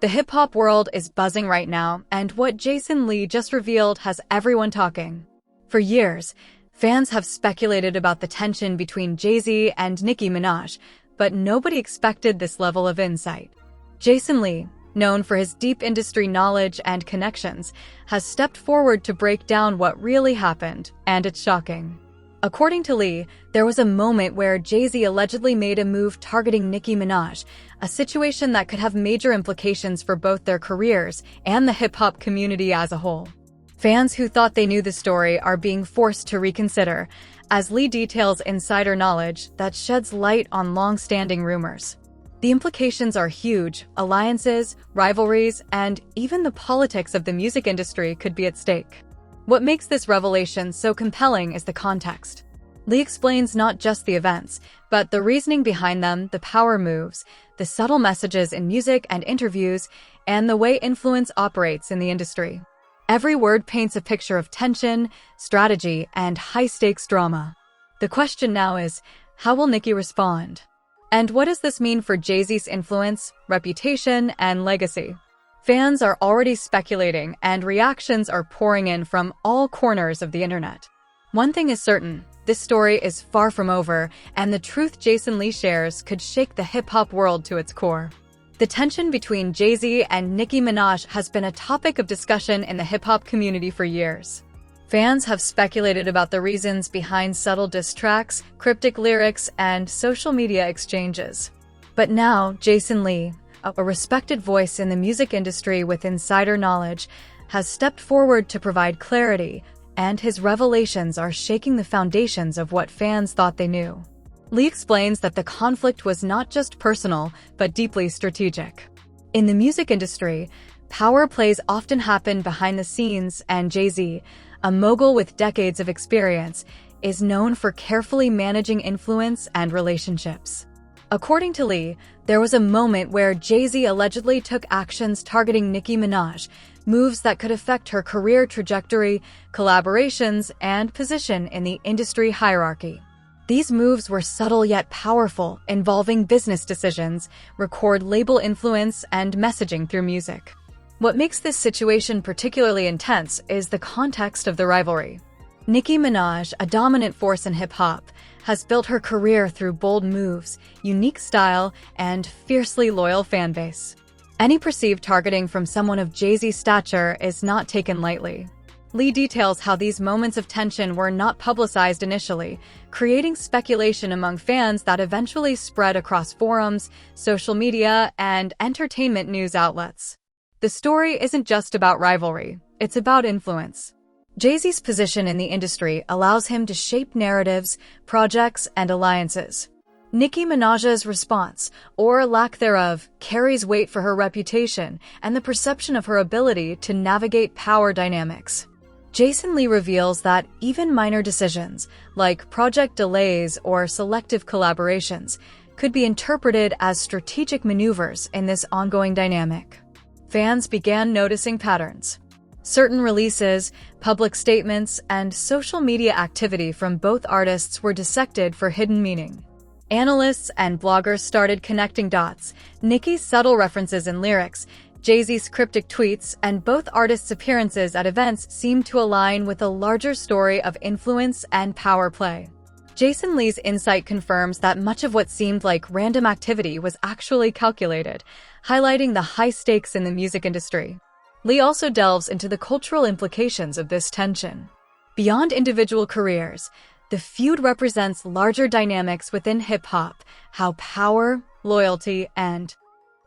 The hip-hop world is buzzing right now, and what Jason Lee just revealed has everyone talking. For years, fans have speculated about the tension between Jay-Z and Nicki Minaj, but nobody expected this level of insight. Jason Lee, known for his deep industry knowledge and connections, has stepped forward to break down what really happened, and it's shocking. According to Lee, there was a moment where Jay-Z allegedly made a move targeting Nicki Minaj, a situation that could have major implications for both their careers and the hip-hop community as a whole. Fans who thought they knew the story are being forced to reconsider, as Lee details insider knowledge that sheds light on long-standing rumors. The implications are huge. Alliances, rivalries, and even the politics of the music industry could be at stake. What makes this revelation so compelling is the context. Lee explains not just the events, but the reasoning behind them, the power moves, the subtle messages in music and interviews, and the way influence operates in the industry. Every word paints a picture of tension, strategy, and high-stakes drama. The question now is, how will Nicki respond? And what does this mean for Jay-Z's influence, reputation, and legacy? Fans are already speculating, and reactions are pouring in from all corners of the internet. One thing is certain, this story is far from over, and the truth Jason Lee shares could shake the hip-hop world to its core. The tension between Jay-Z and Nicki Minaj has been a topic of discussion in the hip-hop community for years. Fans have speculated about the reasons behind subtle diss tracks, cryptic lyrics, and social media exchanges. But now, Jason Lee, a respected voice in the music industry with insider knowledge, has stepped forward to provide clarity, and his revelations are shaking the foundations of what fans thought they knew. Lee explains that the conflict was not just personal, but deeply strategic. In the music industry, power plays often happen behind the scenes, and Jay-Z, a mogul with decades of experience, is known for carefully managing influence and relationships. According to Lee, there was a moment where Jay-Z allegedly took actions targeting Nicki Minaj, moves that could affect her career trajectory, collaborations, and position in the industry hierarchy. These moves were subtle yet powerful, involving business decisions, record label influence, and messaging through music. What makes this situation particularly intense is the context of the rivalry. Nicki Minaj, a dominant force in hip-hop, has built her career through bold moves, unique style, and fiercely loyal fanbase. Any perceived targeting from someone of Jay-Z's stature is not taken lightly. Lee details how these moments of tension were not publicized initially, creating speculation among fans that eventually spread across forums, social media, and entertainment news outlets. The story isn't just about rivalry, it's about influence. Jay-Z's position in the industry allows him to shape narratives, projects, and alliances. Nicki Minaj's response, or lack thereof, carries weight for her reputation and the perception of her ability to navigate power dynamics. Jason Lee reveals that even minor decisions, like project delays or selective collaborations, could be interpreted as strategic maneuvers in this ongoing dynamic. Fans began noticing patterns. Certain releases, public statements, and social media activity from both artists were dissected for hidden meaning. Analysts and bloggers started connecting dots. Nicki's subtle references in lyrics, Jay-Z's cryptic tweets, and both artists' appearances at events seemed to align with a larger story of influence and power play. Jason Lee's insight confirms that much of what seemed like random activity was actually calculated, highlighting the high stakes in the music industry. Lee also delves into the cultural implications of this tension. Beyond individual careers, the feud represents larger dynamics within hip-hop, how power, loyalty, and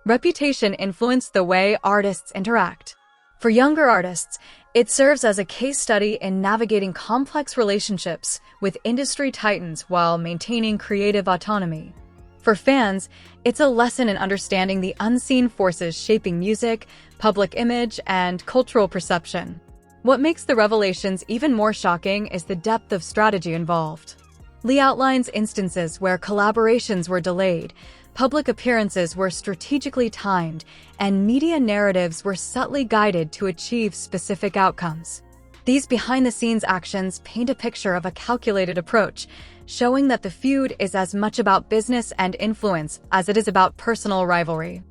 reputation influence the way artists interact. For younger artists, it serves as a case study in navigating complex relationships with industry titans while maintaining creative autonomy. For fans, it's a lesson in understanding the unseen forces shaping music, public image, and cultural perception. What makes the revelations even more shocking is the depth of strategy involved. Lee outlines instances where collaborations were delayed, public appearances were strategically timed, and media narratives were subtly guided to achieve specific outcomes. These behind-the-scenes actions paint a picture of a calculated approach, showing that the feud is as much about business and influence as it is about personal rivalry.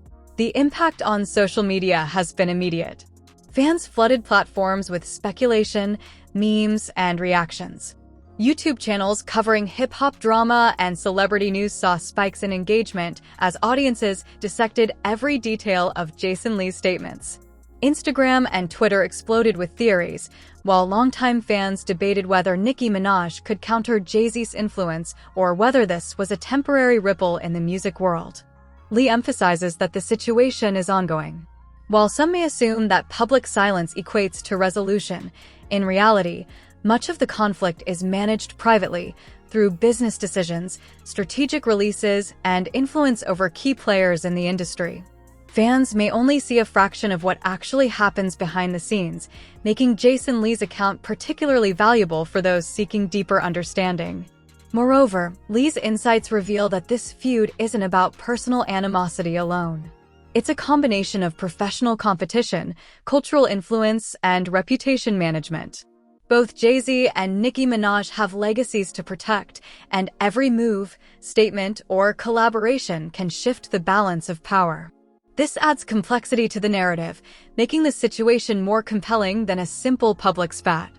The impact on social media has been immediate. Fans flooded platforms with speculation, memes, and reactions. YouTube channels covering hip-hop drama and celebrity news saw spikes in engagement as audiences dissected every detail of Jason Lee's statements. Instagram and Twitter exploded with theories, while longtime fans debated whether Nicki Minaj could counter Jay-Z's influence or whether this was a temporary ripple in the music world. Lee emphasizes that the situation is ongoing. While some may assume that public silence equates to resolution, in reality, much of the conflict is managed privately through business decisions, strategic releases, and influence over key players in the industry. Fans may only see a fraction of what actually happens behind the scenes, making Jason Lee's account particularly valuable for those seeking deeper understanding. Moreover, Lee's insights reveal that this feud isn't about personal animosity alone. It's a combination of professional competition, cultural influence, and reputation management. Both Jay-Z and Nicki Minaj have legacies to protect, and every move, statement, or collaboration can shift the balance of power. This adds complexity to the narrative, making the situation more compelling than a simple public spat.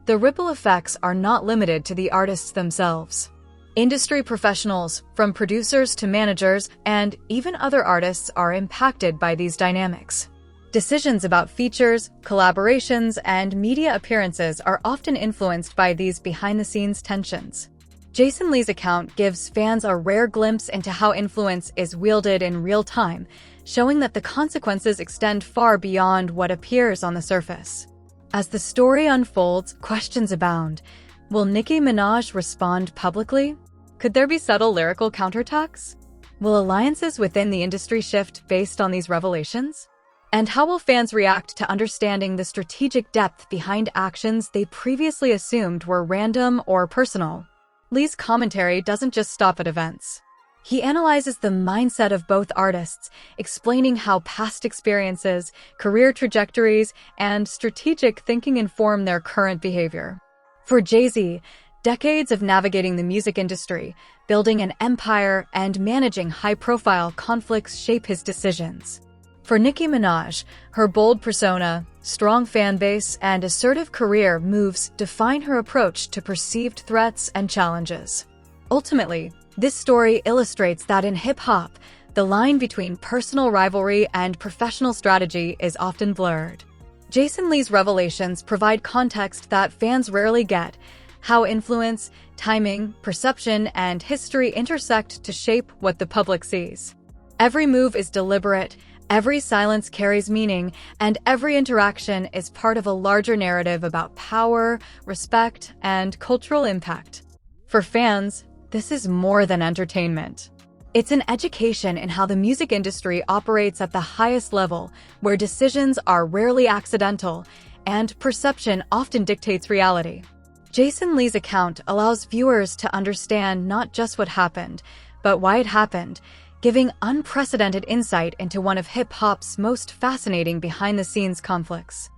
The ripple effects are not limited to the artists themselves. Industry professionals, from producers to managers, and even other artists are impacted by these dynamics. Decisions about features, collaborations, and media appearances are often influenced by these behind-the-scenes tensions. Jason Lee's account gives fans a rare glimpse into how influence is wielded in real time, showing that the consequences extend far beyond what appears on the surface. As the story unfolds, questions abound. Will Nicki Minaj respond publicly? Could there be subtle lyrical counterattacks? Will alliances within the industry shift based on these revelations? And how will fans react to understanding the strategic depth behind actions they previously assumed were random or personal? Lee's commentary doesn't just stop at events. He analyzes the mindset of both artists, explaining how past experiences, career trajectories, and strategic thinking inform their current behavior. For Jay-Z, decades of navigating the music industry, building an empire, and managing high-profile conflicts shape his decisions. For Nicki Minaj, her bold persona, strong fan base, and assertive career moves define her approach to perceived threats and challenges. Ultimately, this story illustrates that in hip-hop, the line between personal rivalry and professional strategy is often blurred. Jason Lee's revelations provide context that fans rarely get, how influence, timing, perception, and history intersect to shape what the public sees. Every move is deliberate, every silence carries meaning, and every interaction is part of a larger narrative about power, respect, and cultural impact. For fans, this is more than entertainment. It's an education in how the music industry operates at the highest level, where decisions are rarely accidental, and perception often dictates reality. Jason Lee's account allows viewers to understand not just what happened, but why it happened, giving unprecedented insight into one of hip-hop's most fascinating behind-the-scenes conflicts.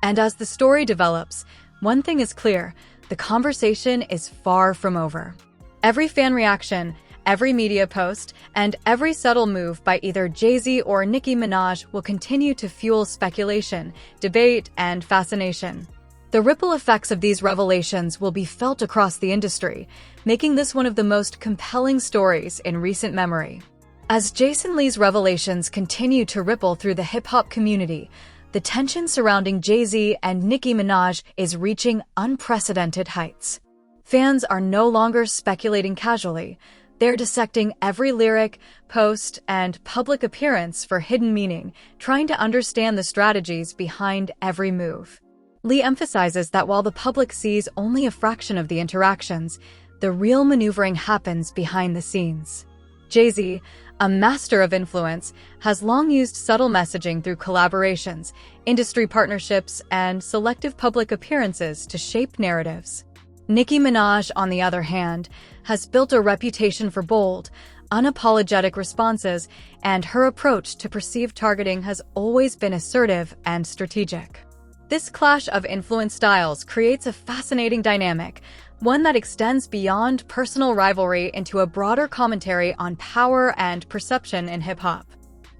And as the story develops, one thing is clear: the conversation is far from over. Every fan reaction, every media post, and every subtle move by either Jay-Z or Nicki Minaj will continue to fuel speculation, debate, and fascination. The ripple effects of these revelations will be felt across the industry, making this one of the most compelling stories in recent memory. As Jason Lee's revelations continue to ripple through the hip-hop community, the tension surrounding Jay-Z and Nicki Minaj is reaching unprecedented heights. Fans are no longer speculating casually. They're dissecting every lyric, post, and public appearance for hidden meaning, trying to understand the strategies behind every move. Lee emphasizes that while the public sees only a fraction of the interactions, the real maneuvering happens behind the scenes. Jay-Z, a master of influence, has long used subtle messaging through collaborations, industry partnerships, and selective public appearances to shape narratives. Nicki Minaj, on the other hand, has built a reputation for bold, unapologetic responses, and her approach to perceived targeting has always been assertive and strategic. This clash of influence styles creates a fascinating dynamic, one that extends beyond personal rivalry into a broader commentary on power and perception in hip-hop.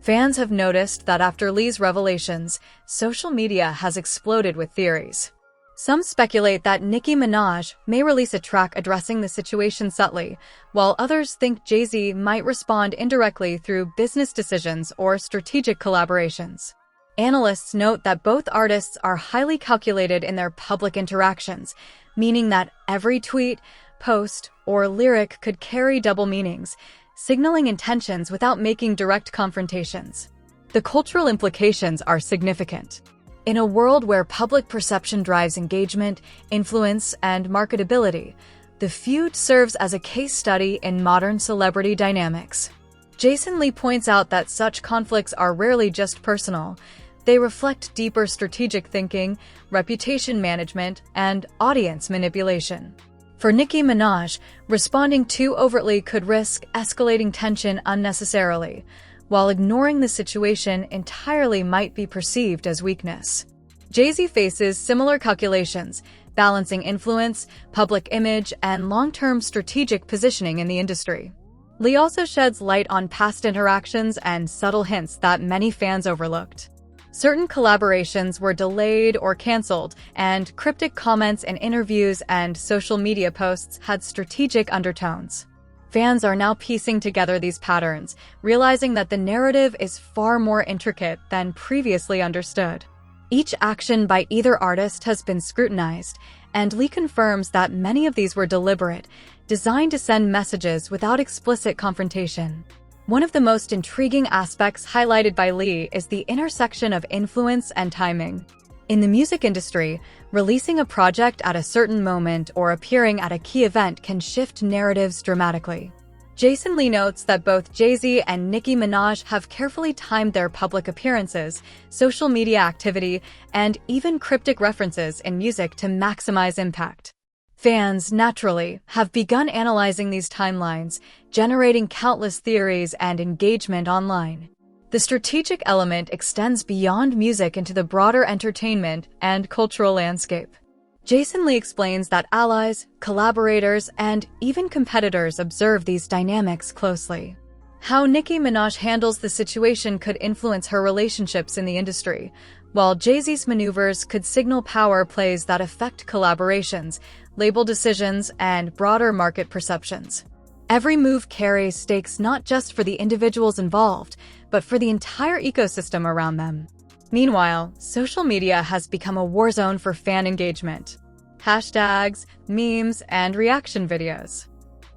Fans have noticed that after Lee's revelations, social media has exploded with theories. Some speculate that Nicki Minaj may release a track addressing the situation subtly, while others think Jay-Z might respond indirectly through business decisions or strategic collaborations. Analysts note that both artists are highly calculated in their public interactions, meaning that every tweet, post, or lyric could carry double meanings, signaling intentions without making direct confrontations. The cultural implications are significant. In a world where public perception drives engagement, influence, and marketability, the feud serves as a case study in modern celebrity dynamics. Jason Lee points out that such conflicts are rarely just personal. They reflect deeper strategic thinking, reputation management, and audience manipulation. For Nicki Minaj, responding too overtly could risk escalating tension unnecessarily, while ignoring the situation entirely might be perceived as weakness. Jay-Z faces similar calculations, balancing influence, public image, and long-term strategic positioning in the industry. Lee also sheds light on past interactions and subtle hints that many fans overlooked. Certain collaborations were delayed or canceled, and cryptic comments in interviews and social media posts had strategic undertones. Fans are now piecing together these patterns, realizing that the narrative is far more intricate than previously understood. Each action by either artist has been scrutinized, and Lee confirms that many of these were deliberate, designed to send messages without explicit confrontation. One of the most intriguing aspects highlighted by Lee is the intersection of influence and timing. In the music industry, releasing a project at a certain moment or appearing at a key event can shift narratives dramatically. Jason Lee notes that both Jay-Z and Nicki Minaj have carefully timed their public appearances, social media activity, and even cryptic references in music to maximize impact. Fans, naturally, have begun analyzing these timelines, generating countless theories and engagement online. The strategic element extends beyond music into the broader entertainment and cultural landscape. Jason Lee explains that allies, collaborators, and even competitors observe these dynamics closely. How Nicki Minaj handles the situation could influence her relationships in the industry, while Jay-Z's maneuvers could signal power plays that affect collaborations, label decisions, and broader market perceptions. Every move carries stakes not just for the individuals involved, but for the entire ecosystem around them. Meanwhile, social media has become a war zone for fan engagement. Hashtags, memes, and reaction videos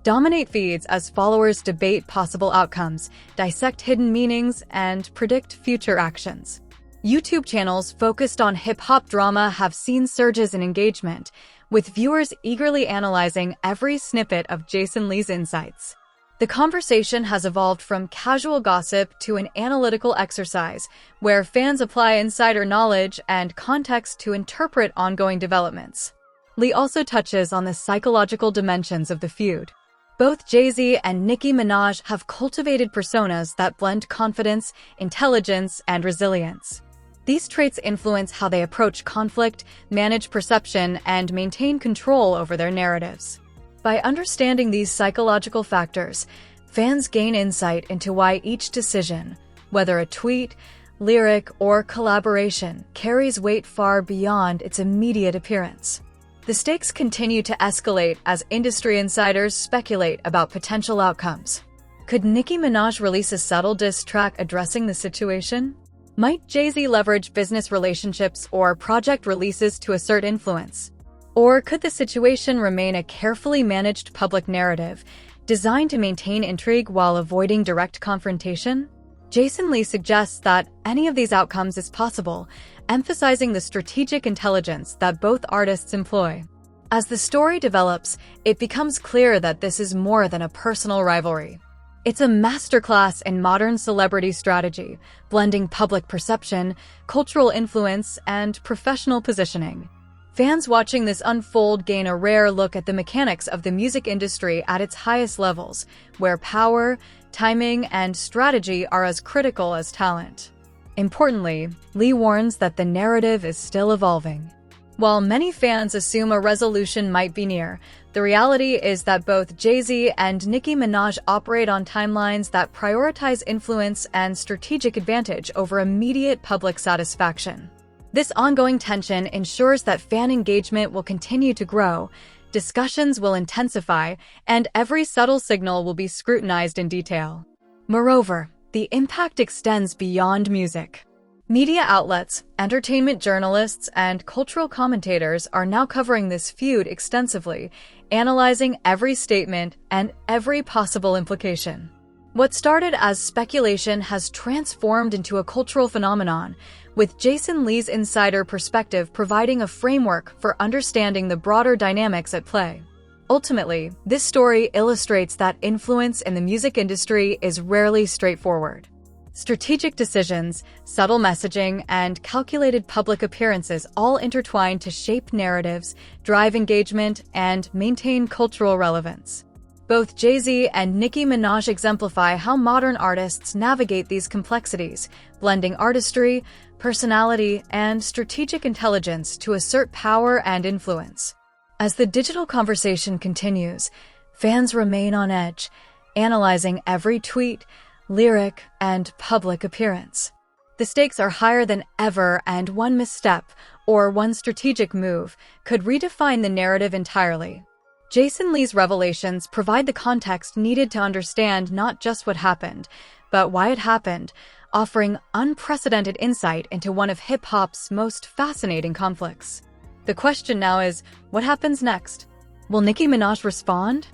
dominate feeds as followers debate possible outcomes, dissect hidden meanings, and predict future actions. YouTube channels focused on hip-hop drama have seen surges in engagement, with viewers eagerly analyzing every snippet of Jason Lee's insights. The conversation has evolved from casual gossip to an analytical exercise, where fans apply insider knowledge and context to interpret ongoing developments. Lee also touches on the psychological dimensions of the feud. Both Jay-Z and Nicki Minaj have cultivated personas that blend confidence, intelligence, and resilience. These traits influence how they approach conflict, manage perception, and maintain control over their narratives. By understanding these psychological factors, fans gain insight into why each decision, whether a tweet, lyric, or collaboration, carries weight far beyond its immediate appearance. The stakes continue to escalate as industry insiders speculate about potential outcomes. Could Nicki Minaj release a subtle diss track addressing the situation? Might Jay-Z leverage business relationships or project releases to assert influence? Or could the situation remain a carefully managed public narrative, designed to maintain intrigue while avoiding direct confrontation? Jason Lee suggests that any of these outcomes is possible, emphasizing the strategic intelligence that both artists employ. As the story develops, it becomes clear that this is more than a personal rivalry. It's a masterclass in modern celebrity strategy, blending public perception, cultural influence, and professional positioning. Fans watching this unfold gain a rare look at the mechanics of the music industry at its highest levels, where power, timing, and strategy are as critical as talent. Importantly, Lee warns that the narrative is still evolving. While many fans assume a resolution might be near, The reality is that both Jay-Z and Nicki Minaj operate on timelines that prioritize influence and strategic advantage over immediate public satisfaction. This ongoing tension ensures that fan engagement will continue to grow, discussions will intensify, and every subtle signal will be scrutinized in detail. Moreover, the impact extends beyond music. Media outlets, entertainment journalists, and cultural commentators are now covering this feud extensively, analyzing every statement and every possible implication. What started as speculation has transformed into a cultural phenomenon, with Jason Lee's insider perspective providing a framework for understanding the broader dynamics at play. Ultimately, this story illustrates that influence in the music industry is rarely straightforward. Strategic decisions, subtle messaging, and calculated public appearances all intertwine to shape narratives, drive engagement, and maintain cultural relevance. Both Jay-Z and Nicki Minaj exemplify how modern artists navigate these complexities, blending artistry, personality, and strategic intelligence to assert power and influence. As the digital conversation continues, fans remain on edge, analyzing every tweet, lyric, and public appearance. The stakes are higher than ever, and one misstep or one strategic move could redefine the narrative entirely. Jason Lee's revelations provide the context needed to understand not just what happened, but why it happened, offering unprecedented insight into one of hip-hop's most fascinating conflicts. The question now is, what happens next? Will Nicki Minaj respond?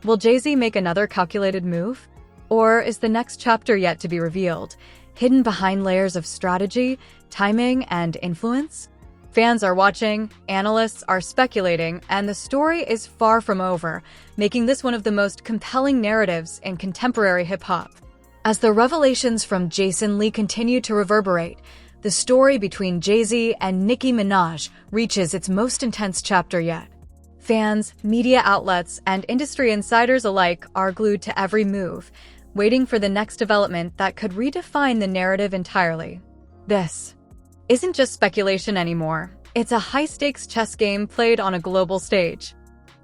Will Jay-Z make another calculated move? Or is the next chapter yet to be revealed, hidden behind layers of strategy, timing, and influence? Fans are watching, analysts are speculating, and the story is far from over, making this one of the most compelling narratives in contemporary hip-hop. As the revelations from Jason Lee continue to reverberate, the story between Jay-Z and Nicki Minaj reaches its most intense chapter yet. Fans, media outlets, and industry insiders alike are glued to every move, waiting for the next development that could redefine the narrative entirely. This isn't just speculation anymore. It's a high-stakes chess game played on a global stage.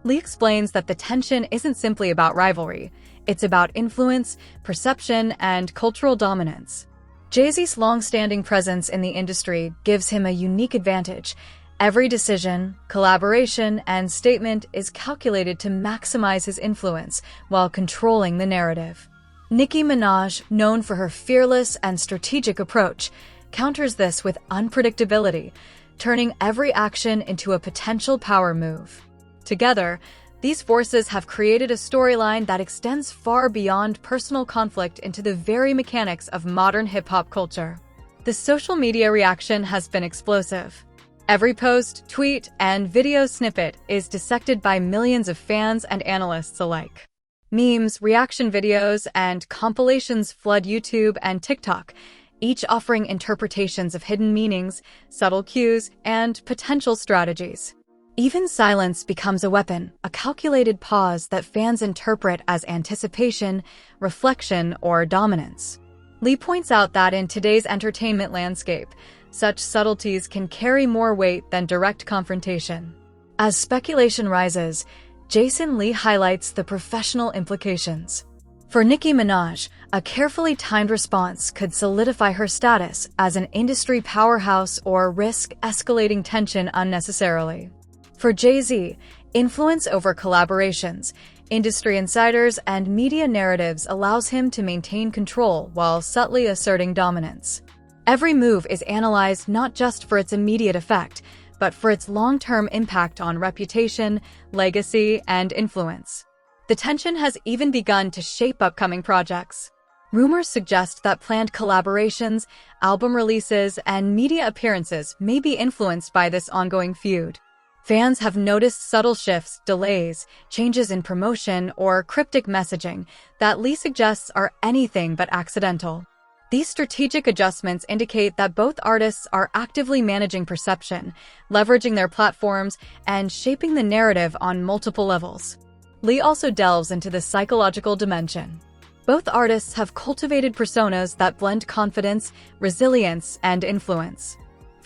Lee explains that the tension isn't simply about rivalry. It's about influence, perception, and cultural dominance. Jay-Z's long-standing presence in the industry gives him a unique advantage. Every decision, collaboration, and statement is calculated to maximize his influence while controlling the narrative. Nicki Minaj, known for her fearless and strategic approach, counters this with unpredictability, turning every action into a potential power move. Together, these forces have created a storyline that extends far beyond personal conflict into the very mechanics of modern hip-hop culture. The social media reaction has been explosive. Every post, tweet, and video snippet is dissected by millions of fans and analysts alike. Memes, reaction videos, and compilations flood YouTube and TikTok, each offering interpretations of hidden meanings, subtle cues, and potential strategies. Even silence becomes a weapon, a calculated pause that fans interpret as anticipation, reflection, or dominance. Lee points out that in today's entertainment landscape, such subtleties can carry more weight than direct confrontation. As speculation rises, Jason Lee highlights the professional implications. For Nicki Minaj, a carefully timed response could solidify her status as an industry powerhouse or risk escalating tension unnecessarily. For Jay-Z, influence over collaborations, industry insiders, and media narratives allows him to maintain control while subtly asserting dominance. Every move is analyzed not just for its immediate effect, but for its long-term impact on reputation, legacy, and influence. The tension has even begun to shape upcoming projects. Rumors suggest that planned collaborations, album releases, and media appearances may be influenced by this ongoing feud. Fans have noticed subtle shifts, delays, changes in promotion, or cryptic messaging that Lee suggests are anything but accidental. These strategic adjustments indicate that both artists are actively managing perception, leveraging their platforms, and shaping the narrative on multiple levels. Lee also delves into the psychological dimension. Both artists have cultivated personas that blend confidence, resilience, and influence.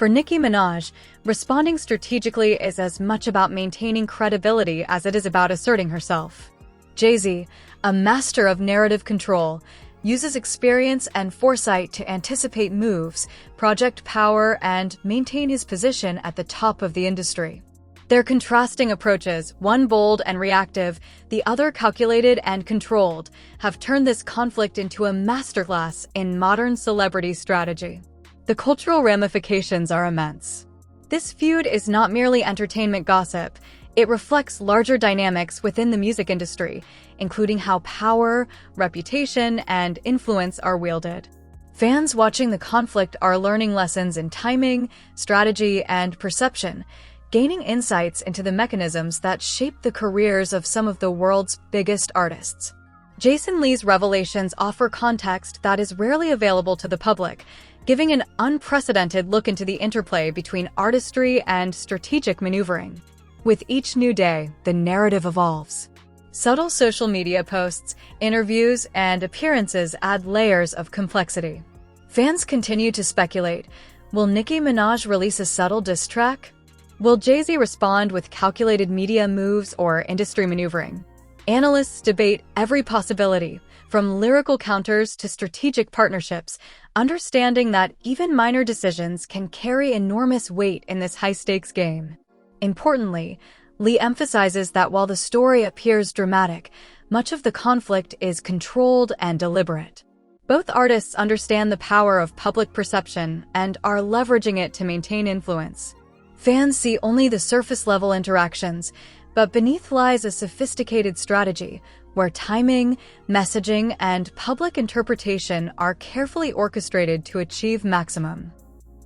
For Nicki Minaj, responding strategically is as much about maintaining credibility as it is about asserting herself. Jay-Z, a master of narrative control, uses experience and foresight to anticipate moves, project power, and maintain his position at the top of the industry. Their contrasting approaches, one bold and reactive, the other calculated and controlled, have turned this conflict into a masterclass in modern celebrity strategy. The cultural ramifications are immense. This feud is not merely entertainment gossip. It reflects larger dynamics within the music industry, including how power, reputation, and influence are wielded. Fans watching the conflict are learning lessons in timing, strategy, and perception, gaining insights into the mechanisms that shape the careers of some of the world's biggest artists. Jason Lee's revelations offer context that is rarely available to the public, giving an unprecedented look into the interplay between artistry and strategic maneuvering. With each new day, the narrative evolves. Subtle social media posts, interviews, and appearances add layers of complexity. Fans continue to speculate. Will Nicki Minaj release a subtle diss track? Will Jay-Z respond with calculated media moves or industry maneuvering? Analysts debate every possibility, from lyrical counters to strategic partnerships, understanding that even minor decisions can carry enormous weight in this high-stakes game. Importantly, Lee emphasizes that while the story appears dramatic, much of the conflict is controlled and deliberate. Both artists understand the power of public perception and are leveraging it to maintain influence. Fans see only the surface-level interactions, but beneath lies a sophisticated strategy where timing, messaging, and public interpretation are carefully orchestrated to achieve maximum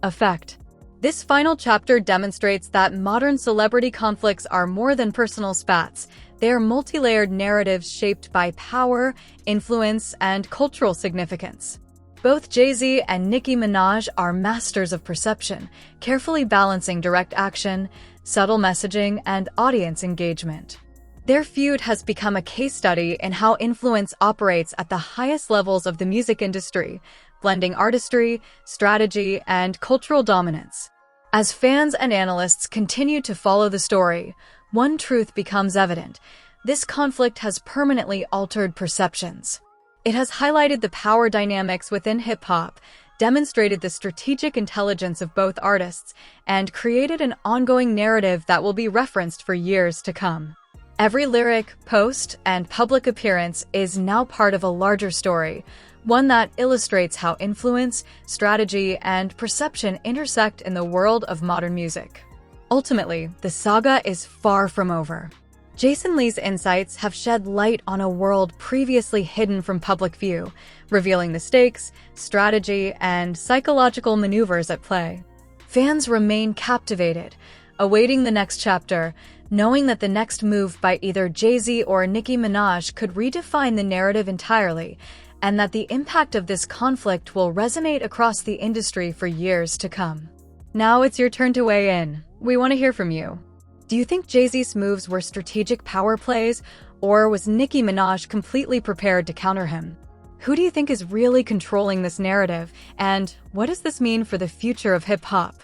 effect. This final chapter demonstrates that modern celebrity conflicts are more than personal spats. They are multi-layered narratives shaped by power, influence, and cultural significance. Both Jay-Z and Nicki Minaj are masters of perception, carefully balancing direct action, subtle messaging, and audience engagement. Their feud has become a case study in how influence operates at the highest levels of the music industry, blending artistry, strategy, and cultural dominance. As fans and analysts continue to follow the story, one truth becomes evident: this conflict has permanently altered perceptions. It has highlighted the power dynamics within hip-hop, demonstrated the strategic intelligence of both artists, and created an ongoing narrative that will be referenced for years to come. Every lyric, post, and public appearance is now part of a larger story, one that illustrates how influence, strategy, and perception intersect in the world of modern music. Ultimately, the saga is far from over. Jason Lee's insights have shed light on a world previously hidden from public view, revealing the stakes, strategy, and psychological maneuvers at play. Fans remain captivated, awaiting the next chapter, knowing that the next move by either Jay-Z or Nicki Minaj could redefine the narrative entirely, and that the impact of this conflict will resonate across the industry for years to come. Now it's your turn to weigh in. We want to hear from you. Do you think Jay-Z's moves were strategic power plays, or was Nicki Minaj completely prepared to counter him? Who do you think is really controlling this narrative, and what does this mean for the future of hip-hop?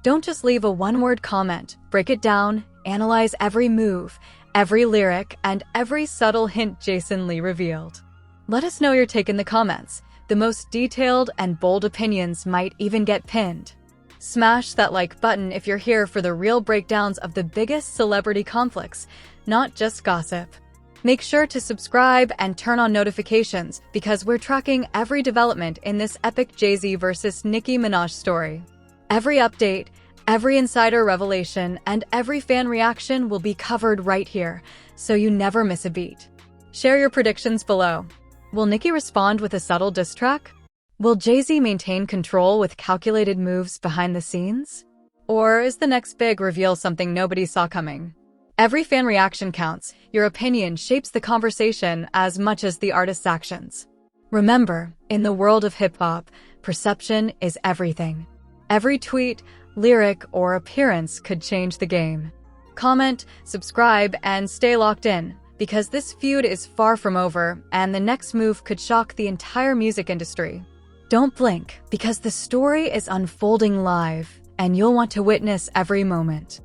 Don't just leave a one-word comment. Break it down, analyze every move, every lyric, and every subtle hint Jason Lee revealed. Let us know your take in the comments. The most detailed and bold opinions might even get pinned. Smash that like button if you're here for the real breakdowns of the biggest celebrity conflicts, not just gossip. Make sure to subscribe and turn on notifications because we're tracking every development in this epic Jay-Z versus Nicki Minaj story. Every update, every insider revelation, and every fan reaction will be covered right here, so you never miss a beat. Share your predictions below. Will Nicki respond with a subtle diss track? Will Jay-Z maintain control with calculated moves behind the scenes? Or is the next big reveal something nobody saw coming? Every fan reaction counts. Your opinion shapes the conversation as much as the artist's actions. Remember, in the world of hip-hop, perception is everything. Every tweet, lyric, or appearance could change the game. Comment, subscribe, and stay locked in, because this feud is far from over, and the next move could shock the entire music industry. Don't blink, because the story is unfolding live, and you'll want to witness every moment.